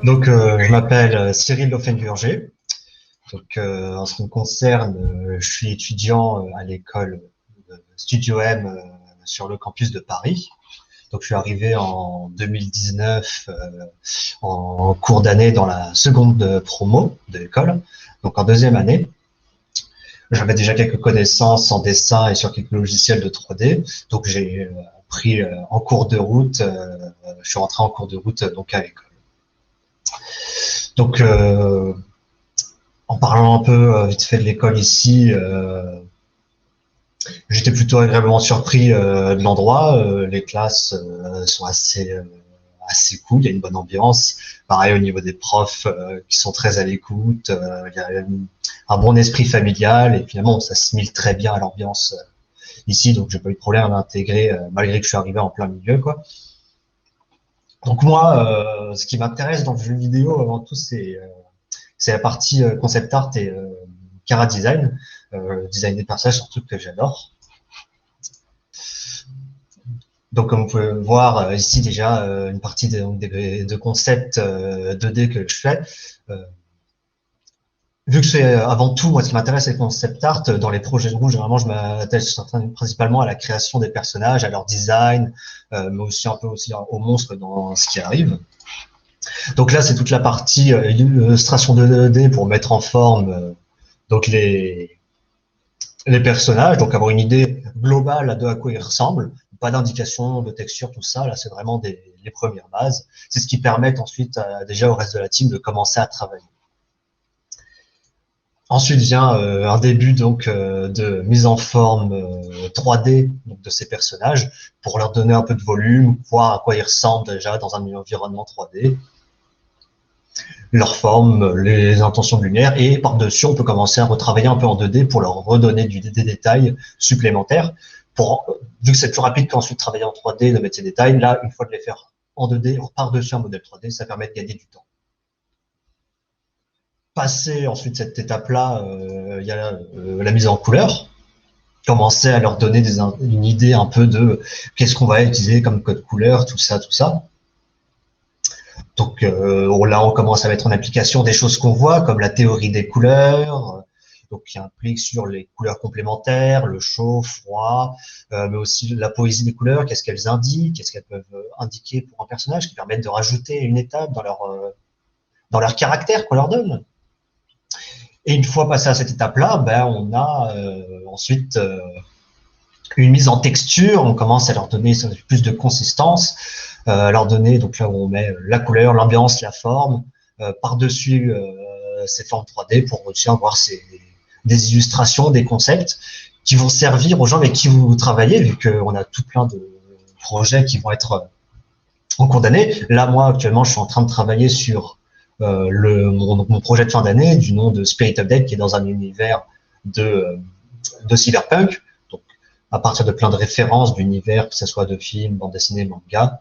Je m'appelle Cyril Loffen-Burger. En ce qui me concerne, je suis étudiant à l'école Studio M sur le campus de Paris. Je suis arrivé en 2019 en cours d'année dans la seconde promo de l'école, donc en deuxième année. J'avais déjà quelques connaissances en dessin et sur quelques logiciels de 3D, donc j'ai appris en cours de route. Je suis rentré en cours de route donc à l'école. En parlant un peu vite fait de l'école ici, j'étais plutôt agréablement surpris de l'endroit. Les classes sont assez cool, il y a une bonne ambiance. Pareil au niveau des profs qui sont très à l'écoute, il y a un bon esprit familial et finalement on s'assimile très bien à l'ambiance ici, donc j'ai pas eu de problème à m'intégrer malgré que je suis arrivé en plein milieu, quoi. Donc moi, ce qui m'intéresse dans le jeu vidéo avant tout, c'est la partie concept art et chara design, design des personnages, c'est un truc que j'adore. Donc, comme vous pouvez voir ici déjà une partie de concepts 2D que je fais. Vu que c'est avant tout, moi, ce qui m'intéresse, c'est le concept art. Dans les projets de rouge, généralement, je m'attache principalement à la création des personnages, à leur design, mais aussi un peu aussi aux monstres dans ce qui arrive. Donc là, c'est toute la partie illustration 2D pour mettre en forme donc les personnages, donc avoir une idée globale de à quoi ils ressemblent, pas d'indication de texture, tout ça. Là, c'est vraiment les premières bases. C'est ce qui permet ensuite déjà au reste de la team de commencer à travailler. Ensuite vient un début de mise en forme 3D donc, de ces personnages pour leur donner un peu de volume, voir à quoi ils ressemblent déjà dans un environnement 3D. Leur forme, les intentions de lumière, et par-dessus, on peut commencer à retravailler un peu en 2D pour leur redonner des détails supplémentaires. Vu que c'est plus rapide qu'ensuite travailler en 3D, de mettre ces détails, là, une fois de les faire en 2D, par-dessus un modèle 3D, ça permet de gagner du temps. Passer ensuite cette étape-là, il y a la mise en couleur. Commencer à leur donner une idée un peu de qu'est-ce qu'on va utiliser comme code couleur, tout ça, tout ça. Donc là, on commence à mettre en application des choses qu'on voit, comme la théorie des couleurs, donc qui implique sur les couleurs complémentaires, le chaud, froid, mais aussi la poésie des couleurs, qu'est-ce qu'elles indiquent, qu'est-ce qu'elles peuvent indiquer pour un personnage, qui permettent de rajouter une étape dans leur caractère qu'on leur donne. Et une fois passé à cette étape-là, ben, on a ensuite une mise en texture, on commence à leur donner plus de consistance, leur donner, donc là où on met la couleur, l'ambiance, la forme, par-dessus ces formes 3D pour aussi avoir des illustrations, des concepts qui vont servir aux gens avec qui vous travaillez, vu qu'on a tout plein de projets qui vont être en cours d'année. Là, moi, actuellement, je suis en train de travailler sur mon projet de fin d'année du nom de Spirit Update, qui est dans un univers de cyberpunk, donc à partir de plein de références d'univers, que ce soit de films, bande dessinée, manga.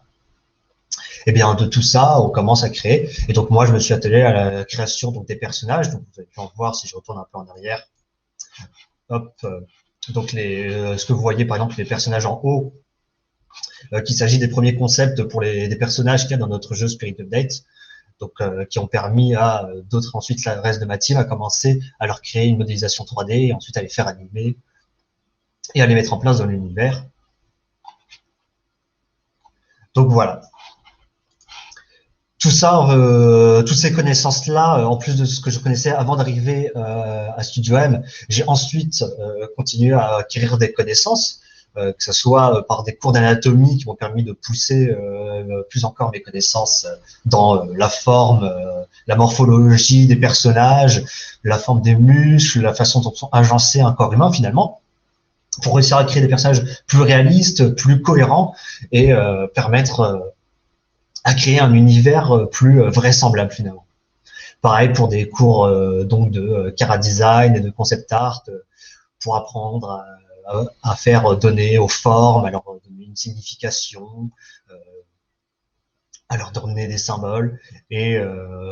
Et bien de tout ça, on commence à créer. Et donc moi, je me suis attelé à la création donc des personnages. Donc vous allez pu en voir si je retourne un peu en arrière. Hop. Donc ce que vous voyez par exemple les personnages en haut, qu'il s'agit des premiers concepts pour des personnages qu'il y a dans notre jeu Spirit Update. Donc qui ont permis à d'autres ensuite, le reste de ma team, à commencer à leur créer une modélisation 3D et ensuite à les faire animer et à les mettre en place dans l'univers. Donc voilà. Tout ça, toutes ces connaissances-là, en plus de ce que je connaissais avant d'arriver à Studio M, j'ai ensuite continué à acquérir des connaissances, que ce soit par des cours d'anatomie qui m'ont permis de pousser plus encore mes connaissances dans la forme, la morphologie des personnages, la forme des muscles, la façon dont sont agencés un corps humain finalement, pour réussir à créer des personnages plus réalistes, plus cohérents et permettre à créer un univers plus vraisemblable finalement. Pareil pour des cours donc de chara design et de concept art pour apprendre à faire donner aux formes, à leur donner une signification, à leur donner des symboles et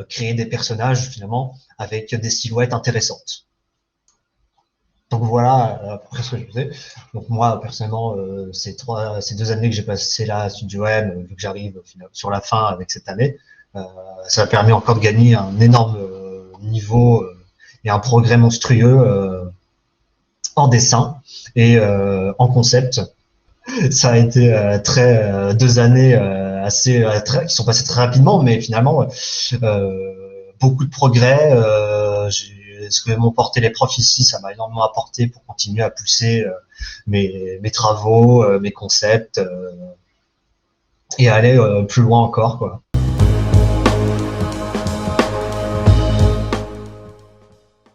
créer des personnages finalement avec des silhouettes intéressantes. Donc voilà à peu près ce que je faisais. Donc moi personnellement, ces 2 années que j'ai passées là à Studio M, vu que j'arrive sur la fin avec cette année, Ça a permis encore de gagner un énorme niveau et un progrès monstrueux en dessin et en concept. Ça a été 2 années qui sont passées très rapidement, mais finalement beaucoup de progrès. Ce que m'ont porté les profs ici, ça m'a énormément apporté pour continuer à pousser mes travaux, mes concepts et aller plus loin encore, quoi.